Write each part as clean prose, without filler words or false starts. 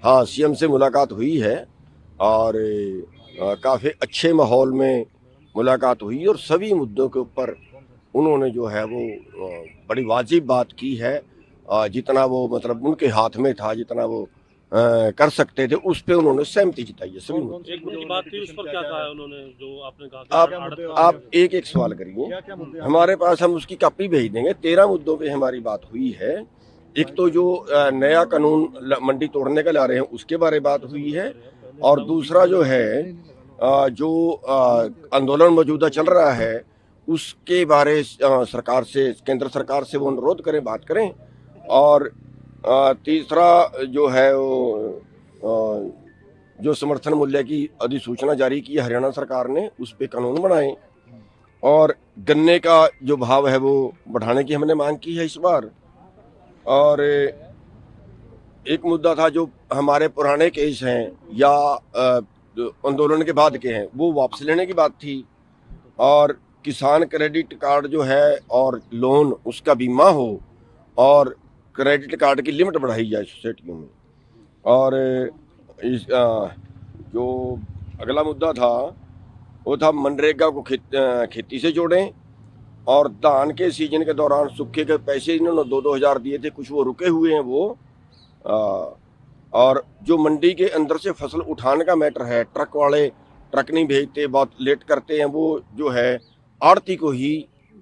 हाँ, सीएम से मुलाकात हुई है और काफ़ी अच्छे माहौल में मुलाकात हुई और सभी मुद्दों के ऊपर उन्होंने जो है वो बड़ी वाजिब बात की है। जितना वो मतलब उनके हाथ में था, जितना वो कर सकते थे, उस पे उन्होंने सहमति जताई है सभी मुद्दों। एक मुद्दे की बात थी, उस पर क्या कहा है उन्होंने, जो आपने कहा? आप एक एक सवाल करिए, हमारे पास हम उसकी कॉपी भेज देंगे। 13 मुद्दों पे हमारी बात हुई है। एक तो जो नया कानून मंडी तोड़ने का ला रहे हैं उसके बारे में बात हुई है, और दूसरा जो है जो आंदोलन मौजूदा चल रहा है उसके बारे सरकार से, केंद्र सरकार से वो अनुरोध करें, बात करें। और तीसरा जो है वो जो समर्थन मूल्य की अधिसूचना जारी की है हरियाणा सरकार ने, उस पे कानून बनाएं। और गन्ने का जो भाव है वो बढ़ाने की हमने मांग की है इस बार। और एक मुद्दा था जो हमारे पुराने केस हैं या आंदोलन के बाद के हैं, वो वापस लेने की बात थी। और किसान क्रेडिट कार्ड जो है और लोन उसका बीमा हो, और क्रेडिट कार्ड की लिमिट बढ़ाई जाए सोसाइटियों में। और इस जो अगला मुद्दा था वो था मनरेगा को खेती से जोड़ें। और धान के सीजन के दौरान सूखे के पैसे इन्होंने 2-2 हज़ार दिए थे, कुछ वो रुके हुए हैं वो। और जो मंडी के अंदर से फसल उठाने का मैटर है, ट्रक वाले ट्रक नहीं भेजते, बहुत लेट करते हैं, वो जो है आड़ती को ही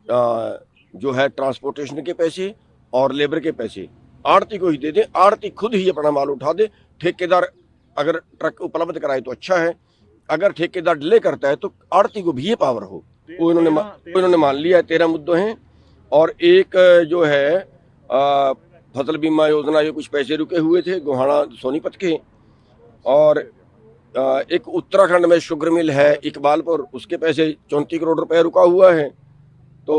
जो है ट्रांसपोर्टेशन के पैसे और लेबर के पैसे आड़ती को ही दे दें। आड़ती खुद ही अपना माल उठा दे। ठेकेदार अगर ट्रक उपलब्ध कराए तो अच्छा है, अगर ठेकेदार डिले करता है तो आड़ती को भी ये पावर हो। वो इन्होंने मान लिया है। 13 मुद्दे हैं। और एक जो है फसल बीमा योजना, ये कुछ पैसे रुके हुए थे गोहाना सोनीपत के। और एक उत्तराखंड में शुगर मिल है इकबालपुर, उसके पैसे 34 करोड़ रुपए रुका हुआ है। तो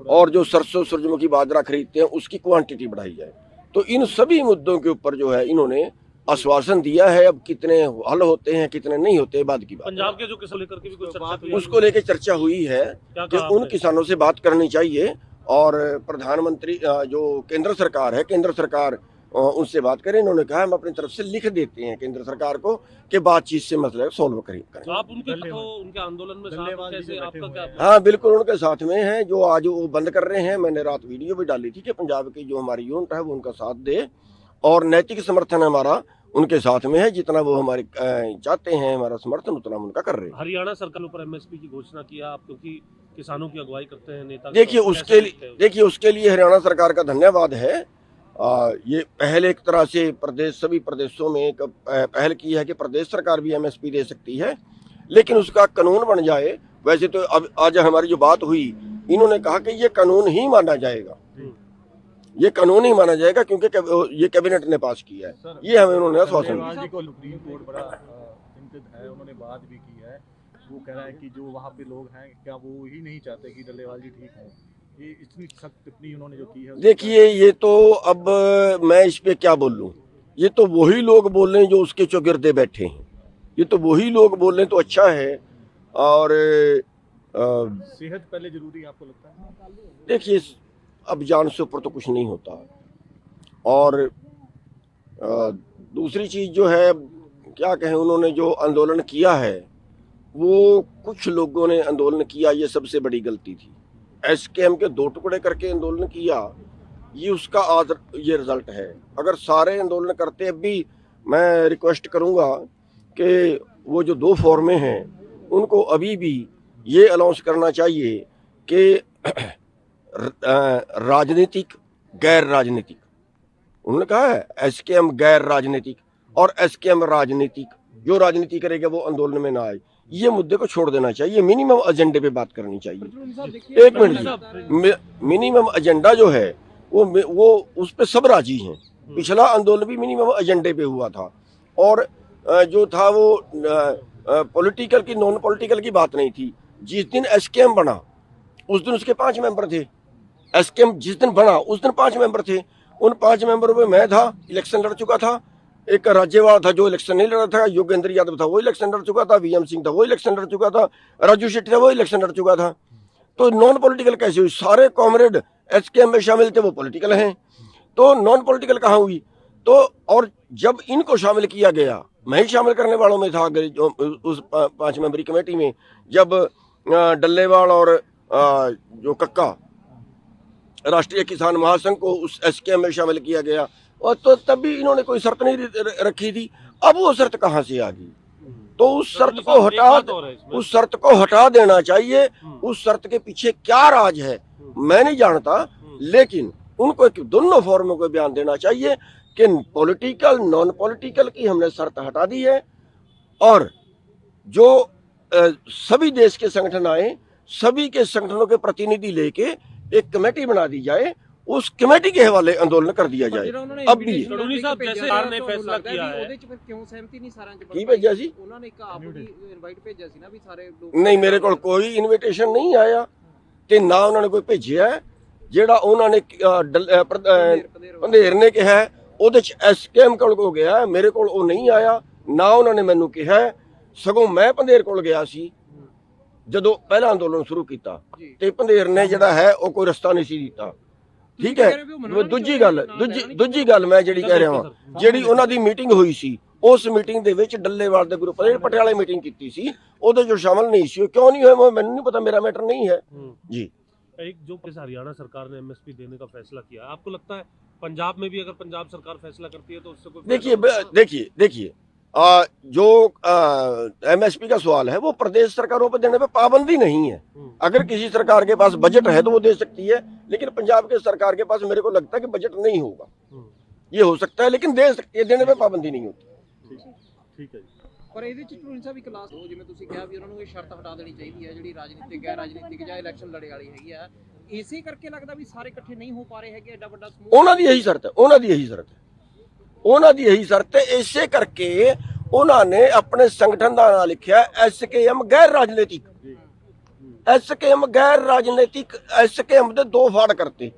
और जो सरसों सूरजमुखी बाजरा खरीदते हैं उसकी क्वांटिटी बढ़ाई जाए। तो इन सभी मुद्दों के ऊपर जो है इन्होंने आश्वासन दिया है। अब कितने हल होते हैं कितने नहीं होते बाद की बात। पंजाब के जो किसान लेकर के भी कुछ चर्चा हुई, उसको लेकर चर्चा हुई है कि उन किसानों से बात करनी चाहिए। और प्रधानमंत्री जो केंद्र सरकार है, केंद्र सरकार उनसे बात करें। इन्होंने कहा हम अपनी तरफ से लिख देते हैं केंद्र सरकार को कि बातचीत से मसला सॉल्व करें। आप उनके आंदोलन में साथ कैसे, आपका क्या? हाँ बिल्कुल, उनके साथ में हैं। जो आज वो बंद कर रहे हैं, मैंने रात वीडियो भी डाली थी कि पंजाब की जो हमारी यूनिट है वो उनका साथ दे, और नैतिक समर्थन हमारा उनके साथ में है। जितना वो हमारे चाहते हैं हमारा समर्थन, उतना उनका कर रहे हैं। हरियाणा सरकार पर एमएसपी की घोषणा किया आप, क्योंकि किसानों की अगुवाई करते हैं नेता। देखिए उसके लिए हरियाणा सरकार का धन्यवाद है। ये पहले एक तरह से सभी प्रदेशों में एक पहल की है कि प्रदेश सरकार भी एमएसपी दे सकती है, लेकिन उसका कानून बन जाए। वैसे तो अब आज हमारी जो बात हुई, इन्होंने कहा कि ये कानून ही माना जाएगा, ये कानून ही माना जाएगा क्योंकि ये कैबिनेट ने पास किया है। ये हमें उन्होंने आश्वासन दिया। उन्होंने बात भी की है, वो कह रहा है कि जो वहाँ पे लोग हैं क्या वो ही नहीं चाहते कि डल्लेवाल जी ठीक हो। ये इतनी सख्त टिप्पणी उन्होंने जो की है। देखिए ये तो अब मैं इस पे क्या बोलूं, ये तो वही लोग बोल रहे हैं जो उसके चौगिर्दे बैठे हैं। ये तो वही लोग बोल रहे हैं तो अच्छा है। और सेहत पहले जरूरी है आपको लगता है? देखिए अब जान से ऊपर तो कुछ नहीं होता। और दूसरी चीज जो है, क्या कहें, उन्होंने जो आंदोलन किया है, वो कुछ लोगों ने आंदोलन किया, ये सबसे बड़ी गलती थी। एसकेएम के 2 टुकड़े करके आंदोलन किया, ये उसका आज ये रिजल्ट है। अगर सारे आंदोलन करते, भी मैं रिक्वेस्ट करूंगा कि वो जो 2 फॉर्में हैं उनको अभी भी ये अनाउंस करना चाहिए कि राजनीतिक गैर राजनीतिक। उन्होंने कहा है एसकेएम गैर राजनीतिक और एसकेएम राजनीतिक। जो राजनीति करेगा वो आंदोलन में ना आए। ये मुद्दे को छोड़ देना चाहिए, मिनिमम एजेंडे पे बात करनी चाहिए। 1 मिनट, मिनिमम एजेंडा जो है वो उस पे सब राजी हैं। पिछला आंदोलन भी मिनिमम एजेंडे पे हुआ था, और जो था वो पॉलिटिकल की नॉन पॉलिटिकल की बात नहीं थी। जिस दिन एसकेएम बना उस दिन उसके 5 मेंबर थे। एसकेएम जिस दिन बना उस दिन 5 मेंबर थे। उन 5 मेंबरों में मैं था, इलेक्शन लड़ चुका था। एक राज्यवाल था जो इलेक्शन नहीं लड़ा था, योगेंद्र यादव था वो इलेक्शन लड़ चुका था, वीएम सिंह था वो इलेक्शन लड़ चुका था, राजू शेट्टी था वो इलेक्शन लड़ चुका था। तो नॉन पॉलिटिकल कैसे हुई? सारे कॉमरेड एसकेएम में शामिल थे, वो पॉलिटिकल हैं। तो नॉन पॉलिटिकल कहाँ हुई? तो और जब इनको शामिल किया गया, मैं ही शामिल करने वालों में था जो उस 5 मेंबरी कमेटी में, जब डल्लेवाल और जो कक्का राष्ट्रीय किसान महासंघ को उस एसकेएम में शामिल किया गया, और तो तब भी इन्होंने कोई शर्त नहीं रखी थी। अब वो शर्त कहाँ से आ गई? तो उस शर्त को हटा देना चाहिए। उस शर्त के पीछे क्या राज है मैं नहीं जानता, लेकिन उनको दोनों फॉर्मों को बयान देना चाहिए कि पॉलिटिकल नॉन पॉलिटिकल की हमने शर्त हटा दी है, और जो सभी देश के संगठन आए, सभी के संगठनों के प्रतिनिधि लेके एक कमेटी बना दी जाए, उस कमेटी के हवाले आंदोलन कर दिया जाए। अब भी कनूनी साहब जैसे सरकार ने फैसला किया है, ਉਹਦੇ ਚ ਫਿਰ ਕਿਉਂ ਸਹਿਮਤੀ ਨਹੀਂ ਸਾਰਿਆਂ ਚ? ਕੀ ਭੇਜਿਆ ਸੀ? ਉਹਨਾਂ ਨੇ ਇੱਕ ਆਪ ਵੀ ਇਨਵਾਈਟ ਭੇਜਿਆ ਸੀ ਨਾ ਵੀ ਸਾਰੇ ਲੋਕ। ਨਹੀਂ, ਮੇਰੇ ਕੋਲ ਕੋਈ ਇਨਵੀਟੇਸ਼ਨ ਨਹੀਂ ਆਇਆ ਤੇ ਨਾ ਉਹਨਾਂ ਨੇ ਕੋਈ ਭੇਜਿਆ। ਜਿਹੜਾ ਉਹਨਾਂ ਨੇ ਪੰਧੇਰ ਨੇ ਕਿਹਾ ਉਹਦੇ ਚ ਐਸਕੇਐਮ ਕੋਲ ਹੋ ਗਿਆ, ਮੇਰੇ ਕੋਲ ਉਹ ਨਹੀਂ ਆਇਆ, ਨਾ ਉਹਨਾਂ ਨੇ ਮੈਨੂੰ ਕਿਹਾ। ਸਗੋਂ ਮੈਂ ਪੰਧੇਰ ਕੋਲ ਗਿਆ ਸੀ ਜਦੋਂ ਪਹਿਲਾ ਅੰਦੋਲਨ ਸ਼ੁਰੂ ਕੀਤਾ, ਤੇ ਪੰਧੇਰ ਨੇ ਜਿਹੜਾ ਹੈ ਉਹ ਕੋਈ ਰਸਤਾ ਨਹੀਂ ਸੀ ਦਿੱਤਾ। ਠੀਕ ਹੈ, ਦੂਜੀ ਗੱਲ ਮੈਂ ਜਿਹੜੀ ਕਹਿ ਰਿਹਾ ਹਾਂ, ਜਿਹੜੀ ਉਹਨਾਂ ਦੀ ਮੀਟਿੰਗ ਹੋਈ ਸੀ, ਉਸ ਮੀਟਿੰਗ ਦੇ ਵਿੱਚ ਡੱਲੇਵਾਲ ਦੇ ਗਰੁੱਪ ਨੇ ਪਟਿਆਲੇ ਮੀਟਿੰਗ ਕੀਤੀ ਸੀ, ਉਹਦੇ ਜੋ ਸ਼ਾਮਲ ਨਹੀਂ ਸੀ। ਕਿਉਂ ਨਹੀਂ ਹੋਇਆ ਮੈਨੂੰ ਨਹੀਂ ਪਤਾ, ਮੇਰਾ ਮੈਟਰ नहीं है जी। एक जो हरियाणा सरकार ने एमएसपी देने का फैसला किया, आपको लगता है पंजाब में भी अगर पंजाब सरकार फैसला करती है तो उससे कोई? देखिए जो एमएसपी का सवाल है वो प्रदेश सरकारों पर देने पे पाबंदी नहीं है। अगर किसी सरकार के पास बजट है तो वो दे सकती है, लेकिन पंजाब के सरकार के पास मेरे को लगता है कि बजट नहीं होगा। ये हो सकता है, लेकिन दे सकती है, देने पे पाबंदी नहीं होती। ठीक है जी। ਪਰ ਇਹਦੇ ਚ ਟਰੂਲ ਸਾਹਿਬ ਇੱਕ ਲਾਸਟ ਹੋ, ਜਿਵੇਂ ਤੁਸੀਂ ਕਿਹਾ ਵੀ ਉਹਨਾਂ ਨੂੰ ਇਹ ਸ਼ਰਤ ਹਟਾ ਦੇਣੀ ਚਾਹੀਦੀ ਹੈ ਜਿਹੜੀ ਰਾਜਨੀਤਿਕ ਗੈਰ ਰਾਜਨੀਤਿਕ ਜਾਂ ਇਲੈਕਸ਼ਨ ਲੜੇ ਵਾਲੀ ਹੈਗੀ ਆ। ਇਸੇ ਕਰਕੇ ਲੱਗਦਾ ਵੀ ਸਾਰੇ ਇਕੱਠੇ ਨਹੀਂ ਹੋ ਪਾ ਰਹੇ ਹੈਗੇ, ਐਡਾ ਵੱਡਾ ਸਮੂਹ। ਉਹਨਾਂ ਦੀ ਇਹੀ ਸ਼ਰਤ ਹੈ, ਇਸੇ ਕਰਕੇ ਉਹਨਾਂ ਨੇ ਆਪਣੇ ਸੰਗਠਨ ਦਾ ਨਾਮ ਲਿਖਿਆ ਐਸਕੇਐਮ ਗੈਰ ਰਾਜਨੀਤਿਕ। ਐਸਕੇਐਮ ਗੈਰ ਰਾਜਨੀਤਿਕ, ਐਸਕੇਐਮ ਦੇ 2 ਫਾੜ ਕਰਤੇ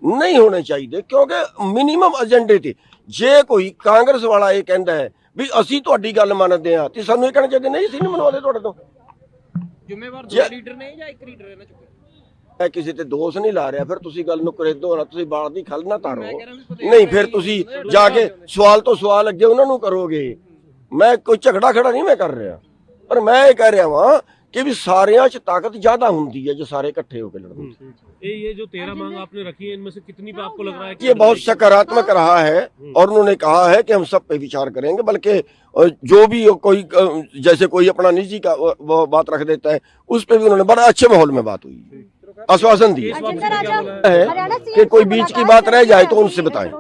ਨਹੀਂ ਹੋਣੇ ਚਾਹੀਦੇ, ਕਿਉਂਕਿ ਮਿਨੀਮਮ ਏਜੰਡੇ ਤੇ ਜੇ ਕੋਈ ਕਾਂਗਰਸ ਵਾਲਾ ਇਹ ਕਹਿੰਦਾ ਹੈ ਵੀ ਅਸੀਂ ਤੁਹਾਡੀ ਗੱਲ ਮੰਨਦੇ ਆ, ਤੇ ਸਾਨੂੰ ਇਹ ਕਹਿਣਾ ਚਾਹੀਦਾ ਨਹੀਂ ਅਸੀਂ ਨਹੀਂ ਮੰਨਵਾਦੇ ਤੁਹਾਡੇ ਤੋਂ। ਜ਼ਿੰਮੇਵਾਰ 2 ਲੀਡਰ ਨੇ ਜਾਂ 1 ਲੀਡਰ ਇਹਨਾਂ ਚੁੱਕਿਆ? ਮੈਂ ਕਿਸੇ ਤੇ ਦੋਸ਼ ਨਹੀਂ ਲਾ ਰਿਹਾ, ਫਿਰ ਤੁਸੀਂ ਗੱਲ ਨੂੰ ਕਰੇਦੋ ਨਾ, ਤੁਸੀਂ ਬਾਲ ਦੀ ਖਲ ਨਾ ਤਾਰੋ। ਨਹੀਂ, ਫਿਰ ਤੁਸੀਂ ਜਾ ਕੇ ਸਵਾਲ ਤੋਂ ਸਵਾਲ ਅੱਗੇ ਉਹਨਾਂ ਨੂੰ ਕਰੋਗੇ। ਮੈਂ ਕੋਈ ਝਗੜਾ ਖੜਾ ਨਹੀਂ ਮੈਂ ਕਰ ਰਿਹਾ, ਪਰ ਮੈਂ ਇਹ ਕਹਿ ਰਿਹਾ ਵਾਂ कि भी सारियां च ताकत ज्यादा होती है जो सारे इकट्ठे होकर लड़ते। ये जो 13 मांग आपने रखी है, इनमें से कितनी पे आपको लग रहा है कि ये बहुत सकारात्मक रहा है, और उन्होंने कहा है कि हम सब पे विचार करेंगे, बल्कि जो भी कोई जैसे कोई अपना निजी का वो बात रख देता है, उस पे भी उन्होंने बड़ा अच्छे माहौल में बात हुई, आश्वासन दिया है कि कोई बीच की बात रह जाए तो उनसे बताएं।